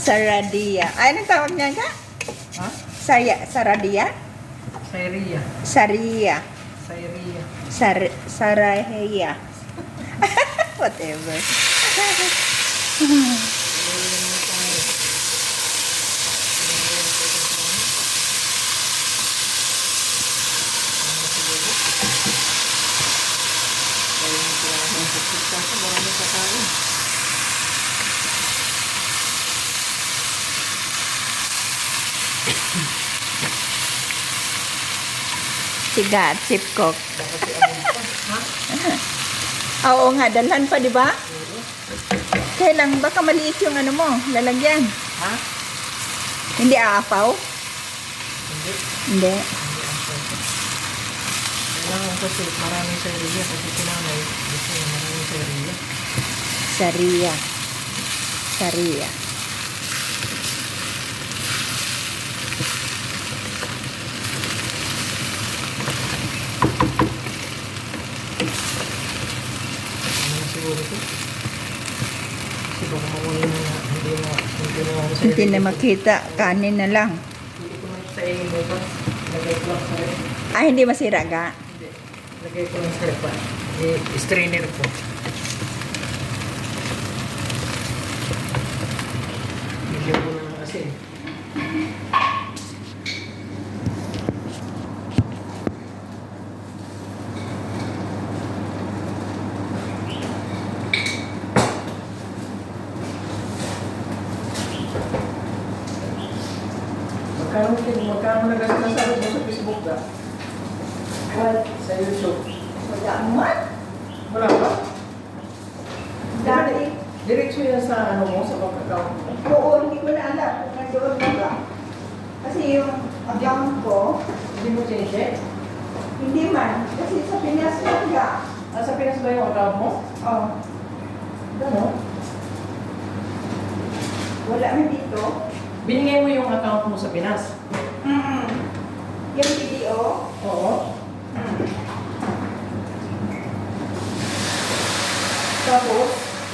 Saradia. Ay, anong tawag niya ka? Ha? Saradia? Sairia. Saria. Sairia. Sarahia. Whatever. Sigat, sipkok. Oo nga, dalhan pa, di ba? Kaya lang, baka maliit yung ano mo, lalagyan. Ha? Hindi aapaw? Hindi. Hindi. Kailangan kasi maraming sairia kasi sinanay. Gusto niya maraming sairia. Saria. Saria. Ano na siguro ito? Kasi baka mawala na hindi na ako sairia. Hindi na makita, kanin na lang. Hindi ko na sa iyo ito. Lagay ko lang sa iyo. Ah, hindi masira ga? Hindi. Lagay ko lang sa iyo pa. I-strainer ko. Bigyan ko na ng asin. Magkano nagasasarap mo sa Facebook ka? Sa YouTube. Wala man. Wala ba? Dati. Diretso yan sa ano mo, sa account mo. Oo, hindi ko na alam kung nandoon na ba. Kasi yung account ko, Hindi mo change. hindi man. Kasi sa Pinas lang ga. Sa Pinas ba yung account mo? Oh, Gano'n? wala man dito. Binigay mo yung account mo sa Pinas? Yung video, Oo. Tapos,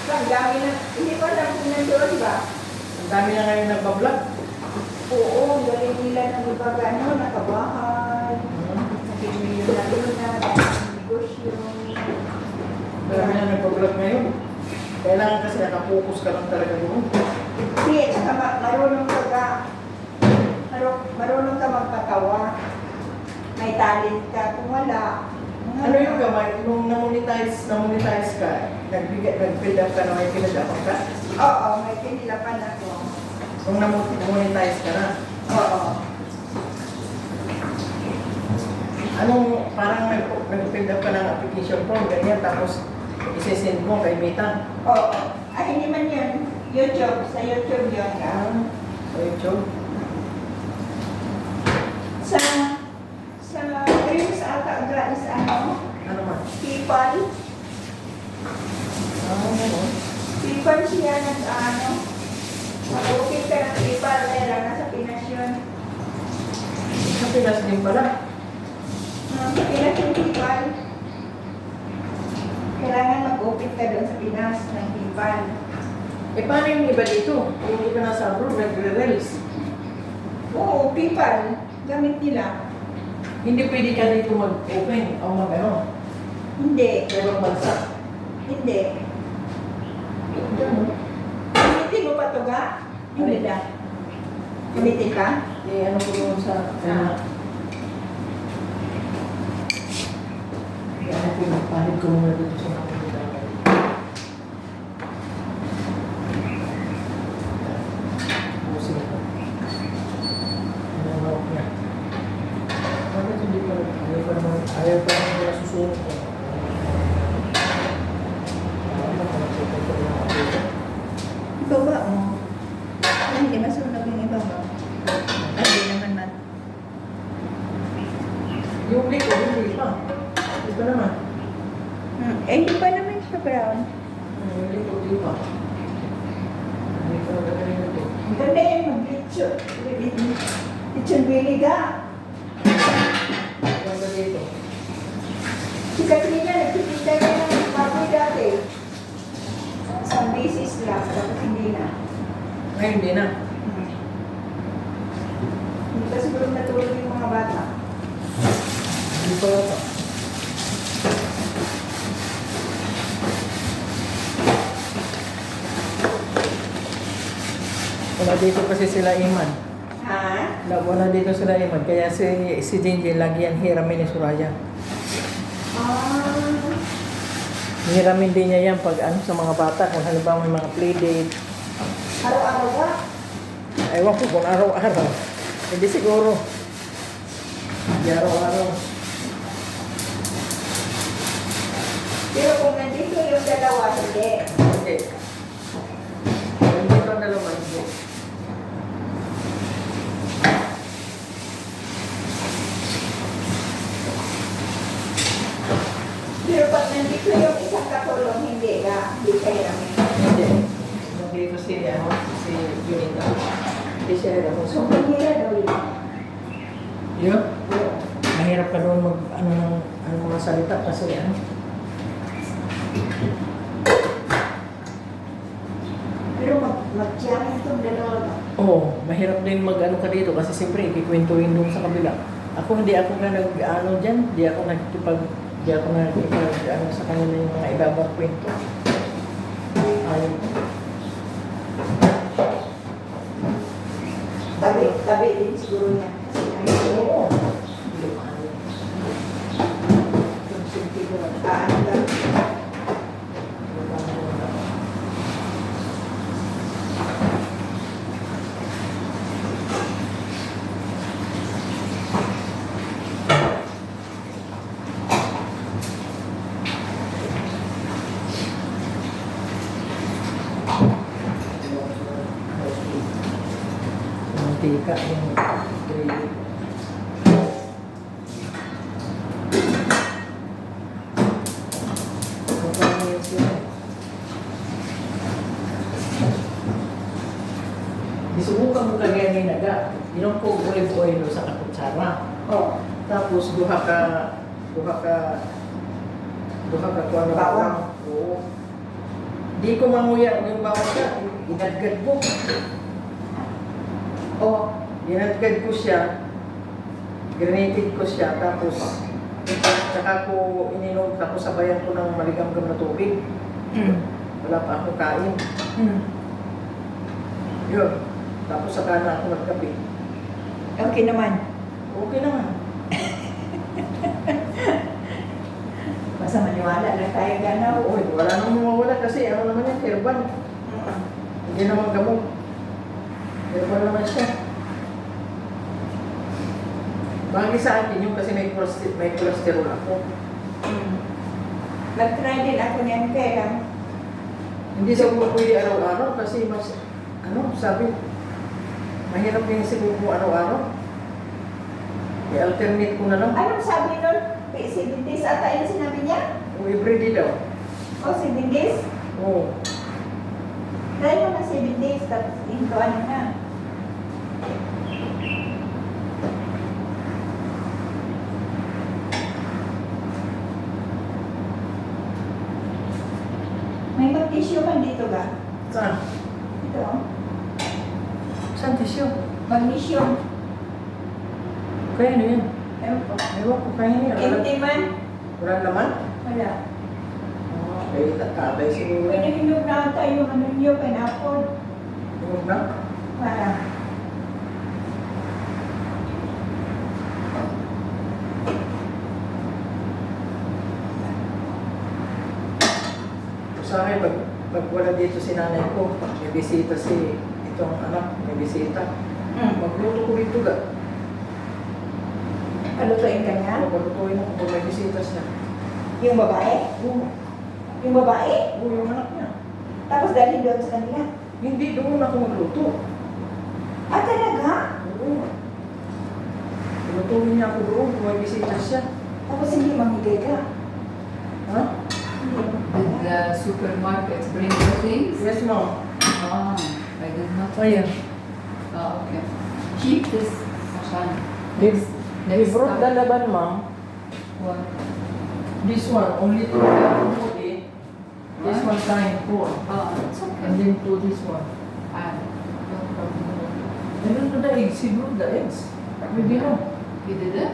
ang dami na, hindi ko alam kung nandoon ba. ang dami na ngayon nagbablog. Oo, galing nila ng ibaga, ano, nakabahay, nakimilyon na doon na, negosyo. Marami na nagbablog ngayon. Kailangan kasi nakapokus ka lang talaga doon. Hindi, saka marunong ka magpatawa. May talent ka, kung wala. Ano yung gamay? Nung na-monetize ka, nag-build up ka na may pinag-upang ka? Oo, may pinilapan ako. Nung na-monetize ka na? Oo. Anong, parang nag-build up ka ng application form, ganyan, tapos isesend mo kay Meta. Oo. Ay, hindi man yun. YouTube. Sa YouTube yun ka. Sa YouTube. Sa ayun sa ata ga is ano? Ano man? PayPal. Ano? PayPal siya ng ano? Mag-okay ka ng PayPal. Kaya nasa Pinas yun. Sa Pinas din pala. Sa Pinas yung PayPal. Kailangan mag-open ka doon sa Pinas ng PayPal. Eh, paano yung iba dito? Yung iba nasa abroad, nagre-reels. Oo, PayPal. Gamit nila. Hindi pwede ka dito mag-open o mag-ano. Hindi. Sa ibang bansa. Hindi. Ganun. Gamitin mo pa ito ga? Hindi na. Gamitin ka? Eh, ano ko doon sa... Ano ko yung panid ko muna dito sa mga dito. Busin ko. Ano niya? Bakit hindi pa ayaw pa naman nila susunod ko? Ikaw ba? Oo. Ay, hindi masunog yung iba ba? Ay, hindi naman man. Yung link ko, hindi pa. Hindi pa naman. Eh, hindi pa naman siya brown. Yung link ko, hindi pa. Hindi pa nagaling ito. Ang ganda yung mag-lechon. Lechon biliga. Ang ganda dito. Si Katrina, nagtitinda niya ng baboy dati. Sa basis lang, tapos hindi na. Ngayon, hindi na. Wala dito kasi sila Iman. Ha? Wala dito sila Iman. Kaya si Jinji lagi yan hiramin ni Suraya. Ah, Hiramin din niya yan pag ano sa mga bata. Kung halimbawa may mga playdate. araw-araw ba? Ewan ko kung araw-araw. Hindi siguro. Hindi araw-araw. Pero kung nandito yung dalawa, hindi. Okay. Hindi pa dalawa. Hindi. Pero pag nandito yung isang katulong, hindi ka. Hindi kayo namin. Hindi. Nandito si Junita. Hindi siya hiramin. So, kanila daw yun. Yun? Mahirap ka doon mag ano mga salita kasi ano. Pero mag-tiyakin itong dalawa. Oo, mahirap din mag ano ka dito kasi siyempre ikikwentuhin doon sa kabila. Ako hindi ako na nag-ano dyan, hindi ako nagkipag ano sa kanila yung mga ibabang kwento. Ayun. Tabi din siguro niya. Kasi Oo. yung sentido, ano lang. Mantika yung gravy. Kapangit yun. Isubukan mo kagaya ni Naga. Inom ko olive oil sa kakutsara. Oh, Tapos duha ka kuwan na Bawang. Oo. Di ko manguya yung bawang ka. Inadgad ko. oh, Inadgad ko siya. Granated ko siya. Tapos saka ko ininom. Tapos sabayan ko ng maligam-gam na tubig. Wala pa akong kain. Yun. Tapos saka na ako nagkape. okay naman. Okay naman. Basta maniwala lang tayo ganaw. Oo, wala nang mawawala kasi ano naman yan, herbal. Hindi naman gamot. Herbal naman siya. Bagay sa akin yung kasi may cholesterol ako. Nag-try din ako niyan kaya Hindi siguro pwede araw-araw kasi mas, sabi, mahirap din siguro araw-araw. I-alternate ko na lang. anong sabi nun? 7 days ata yun sinabi niya? O everyday daw. O 7 days? Oo. Try mo na 7 days tapos into ano na. May mag-tissue man dito ba? Saan? Ito, oh. Saan tissue? Magnesium. Kaya ano yan? Ewan ko. Ewan ko kaya niya. Empty man? Wala naman? Wala. Okay, tatay siguro. Pwede hinog na tayo ano niyo, pineapple. Huwag na. Para. Sa akin, pag wala dito si nanay ko, may bisita itong anak, may bisita. Magluto ko dito ga. Palutuin ka niya? Maglutuin ako kung may bisita siya. Yung babae? Oo, Yung babae? yung anak niya. Tapos dalhin doon sa kanila. Hindi doon ako magluto. Ah, talaga? Oo. Lutuin niya ako doon kung may bisita siya. Tapos hindi mamigay ka. Ha? Hindi. Did the supermarkets bring the things? Yes, ma'am. Ah, I did not. Ayan. Ah, okay. Keep this, Ashan. They brought the laban, ma'am. What? This one, only to put it. This one kind four. Ah, it's And okay. then to this one. Ah, no problem. And then to the eggs, he brought the eggs. We didn't know. You did it?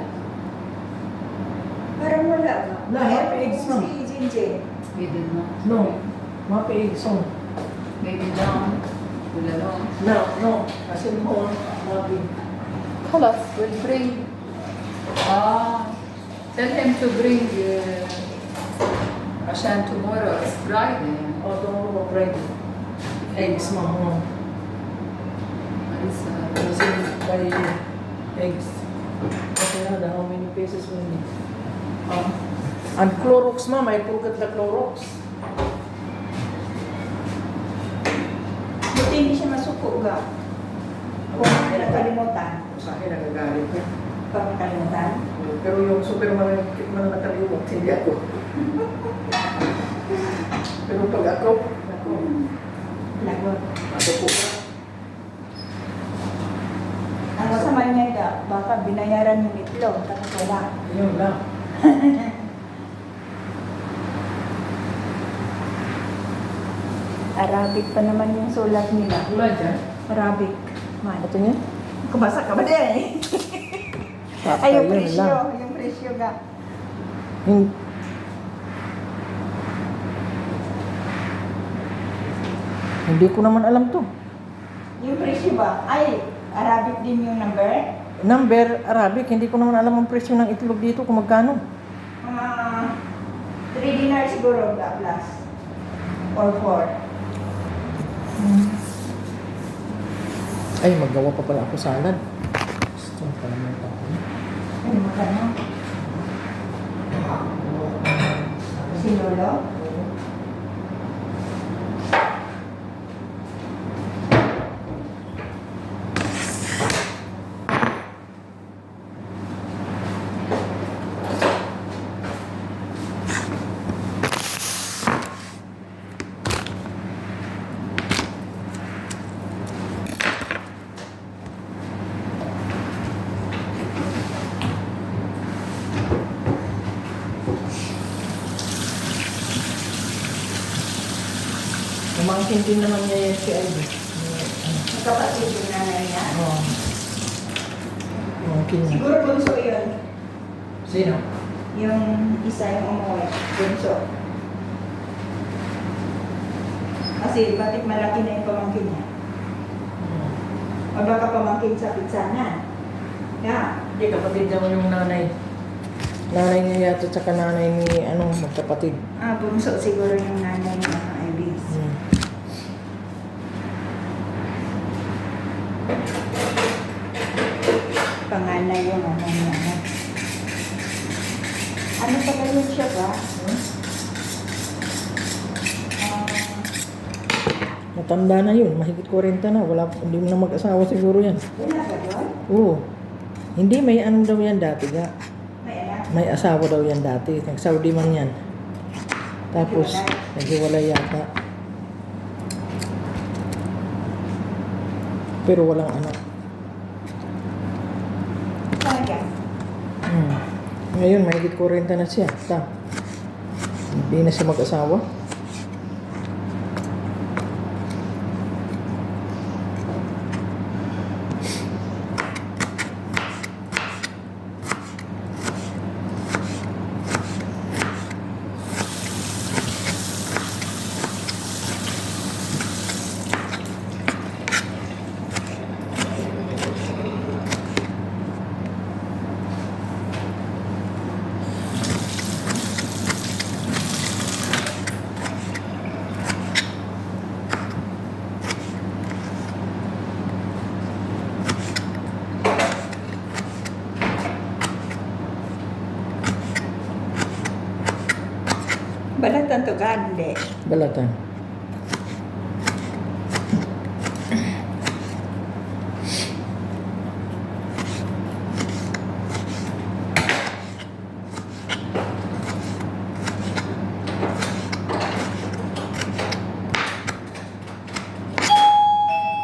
Parang wala ka. Lahat may eggs, ma'am. Si Jinjin. You did not. No. Mga eggs on. Maybe down. We don't know. No. As in whole, nothing. خلاص will bring. Tell him to bring عشان tomorrow is Friday. Oh, tomorrow Friday. Eggs, ma'am. Kasi by eggs. Kasi na, how many pieces we need? And Clorox, ma'am. I forgot the Clorox. Buti hindi siya masuko ga. Kung nakalimutan. Sa akin, nagagalit ko. Pag nakalimutan. Pero yung super malakit man nakalimutan, hindi ako. Pero pag ako, Lagot. ako po. Ang masama niya ga, baka binayaran yung itlog. Tapos wala. Yun lang. Arabic pa naman yung sulat nila. Wala dyan. Arabic. Man. Ito niya? Kumasa ka ba din? Ay, yung presyo. Yung presyo ga. Hindi ko naman alam to. Yung presyo ba? Ay, Arabic din yung number? Number, Arabic, hindi ko naman alam ang presyo ng itlog dito kung magkano. Mga 3 dinar siguro ga plus. Or 4. Ay, maggawa pa pala ako salad. Gusto pa naman ito. Ano magkano? Si Lolo? Umangkin din naman niya yan si Ivy. Magkapatid yung nanay niya? Oo. Umangkin niya. Siguro bunso yun. Sino? Yung isa yung umuwi. Bunso. Kasi bakit malaki na yung pamangkin niya? O baka pamangkin sa pizzanan. Yeah. Hindi, kapatid daw yung nanay. Nanay niya yata tsaka nanay ni magkapatid. Bunso siguro yung nanay ng mga Ibis. Panganay yung nanay. Ano pa ganun siya ba? Matanda na yun, mahigit 40 na. Hindi mo na mag-asawa siguro yan. Wala ba doon? Oo. Hindi, may daw yan dati ga. May anak? May asawa daw yan dati. Nag-Saudi man yan. Tapos, naghiwalay yata. Pero walang anak. Talaga? Ngayon, mahigit 40 na siya. Hindi na siya mag-asawa. Balatan to ka, hindi. Balatan.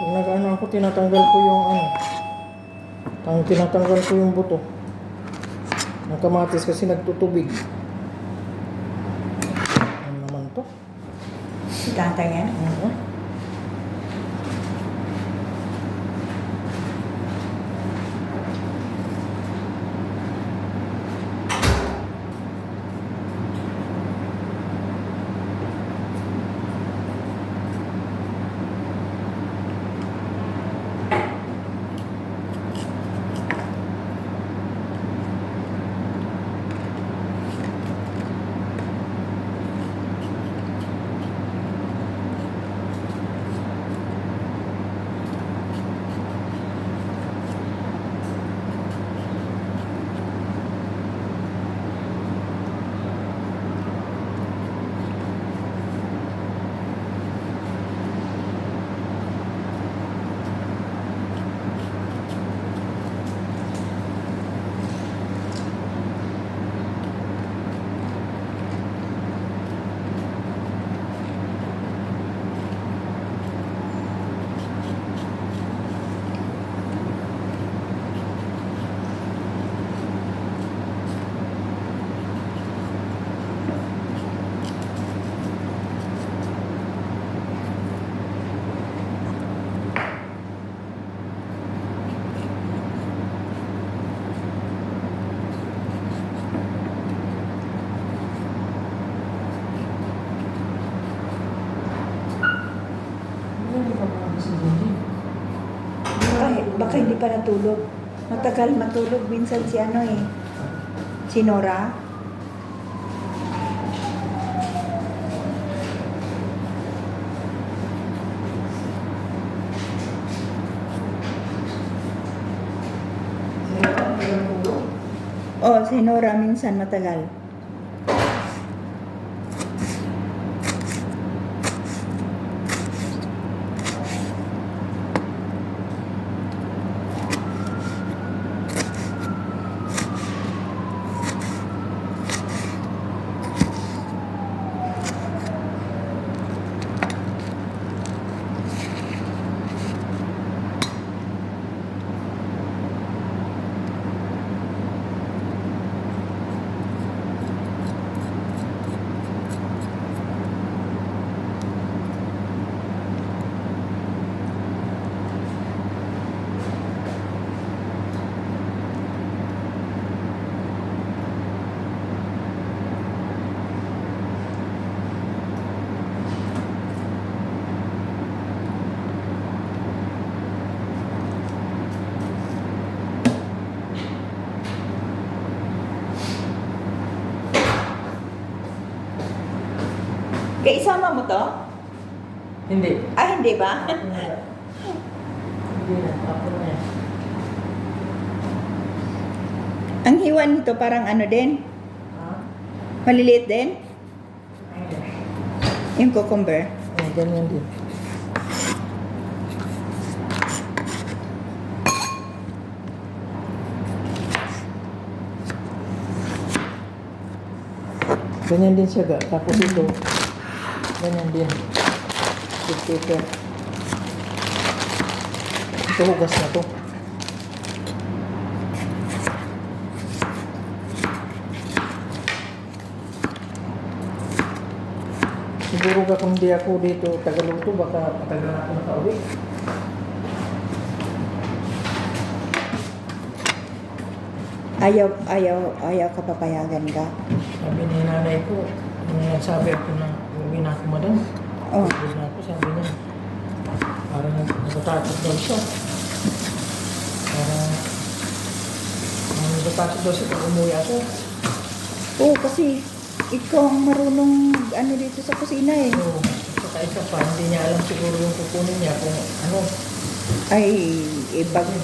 Pag nag-ano ako, tinatanggal ko yung tinatanggal ko yung buto ng kamatis kasi nagtutubig. Ano naman to? Si tatay yan? Oo. Baka hindi pa natulog. Matagal matulog minsan si ano eh. Si Nora. Oh, si Nora minsan matagal. Kaya isama mo to? Hindi. Ah, hindi ba? Hindi na. Ako na yan. Ang hiwa nito parang ano din? Ha? Maliliit din? Ayun. Yung cucumber. Oh, ganyan din. Ganyan din siya ga. Tapos ito, ganyan din. Ito. Ito hugas na to. Siguro ka kung di ako dito tagaluto, baka matagal na ako nakauwi. Ayaw ka papayagan ka. Sabi ni nanay ko, nung nagsabi ako na uwi na ako madam, Oh. uwi na ako, sabi niya, parang natatakot daw siya. Parang natatakot daw siya pag umuwi ako. Oo, kasi ikaw ang marunong ano dito sa kusina eh. So, saka isa pa, hindi niya alam siguro yung kukunin niya kung ano. Ay,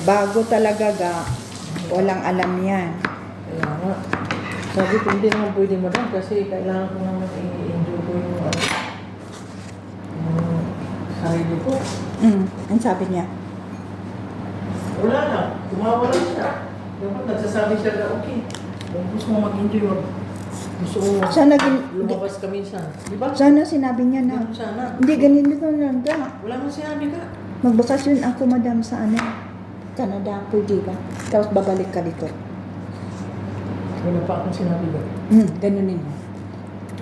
bago talaga ga. Walang alam yan. Kaya nga, sabi ko hindi naman pwede madam kasi kailangan ko naman i-enjoy ko yung sarili ko. Ang sabi niya? Wala na, tumawa lang siya. Dapat nagsasabi siya na okay. Kung gusto mo mag-enjoy, gusto mo Sana, lumabas ka minsan. Di ba? sana sinabi niya na, Ganun sana. hindi ganito lang ga. Wala man sinabi ka. Magbakasyon ako madam sa ano, Canada, pwede ba? Tapos babalik ka dito. Wala pa akong sinabi ba? Ganunin mo.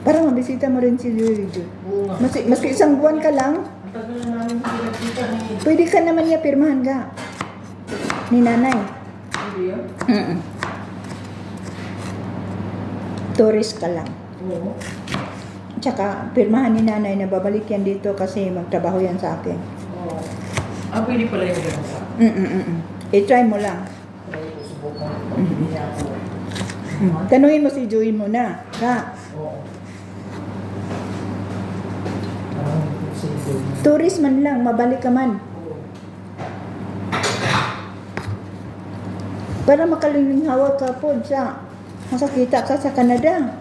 Para mabisita mo rin si Jojo. Oo nga. Maski isang buwan ka lang, Ang tagal na namin hindi nagkita ni... pwede ka naman niya pirmahan ka. Ni nanay. Hindi yan? Tourist ka lang. Oo. Tsaka pirmahan ni nanay na babalik yan dito kasi magtrabaho yan sa akin. Oo. Ah, pwede pala yung gano'n ka? I-try mo lang. Try ko, subukan. Hindi niya ako. Tanungin mo si Joey muna. Ka, Oo. Parang sige. tourist man lang, mabalik ka man. Para makalinghawa ka po sa makakita ka sa Canada.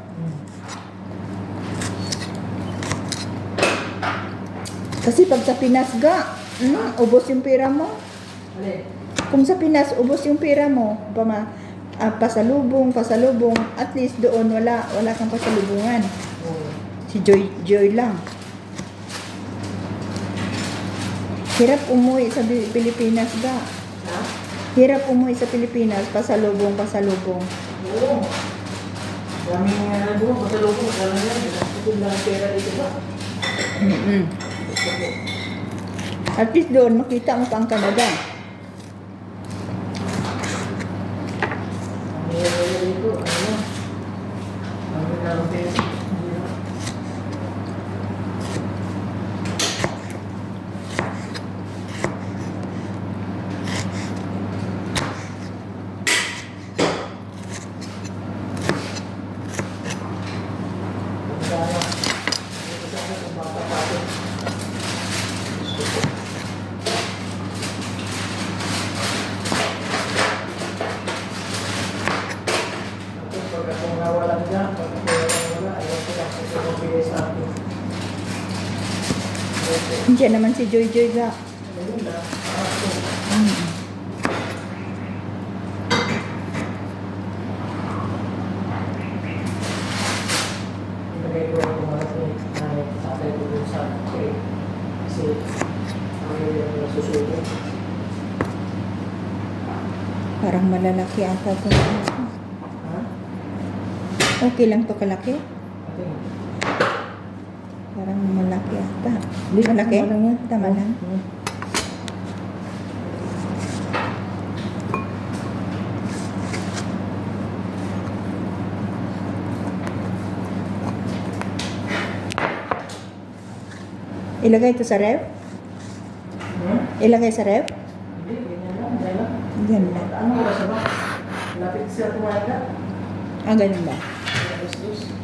Kasi pag sa Pinas ga, ubos yung pera mo. Alin? Kung sa Pinas, ubos yung pera mo. Pasalubong, at least doon wala kang pasalubungan. Oo. Si Joy lang. Hirap umuwi sa Pilipinas ga. Ha? Hirap umuwi sa Pilipinas, pasalubong. Oo. Daming nga doon, matalubong, alam niya, nagkakutub lang ang pera dito ba? At least doon, makita mo pa ang Canada. Ang pera dito, ano? Ang pera ang pera. Andiyan naman si Joy Joy ga. Ayun na. Ilagay ko ang kumakas ni nanay at tatay ko dun sa tray. Kasi ako yung nasusubo. Parang malalaki ata ito. Ha? Okay lang to kalaki? Ating. Parang malaki ata. Hindi, Malaki? tama lang yan. Tama lang. Ilagay ito sa ref? Ilagay sa ref? Hindi, ganyan lang. Ganyan lang. Yan lang. Ano oras na ba? Lapit siya kumain ka? Ah, ganun ba? Alas dos.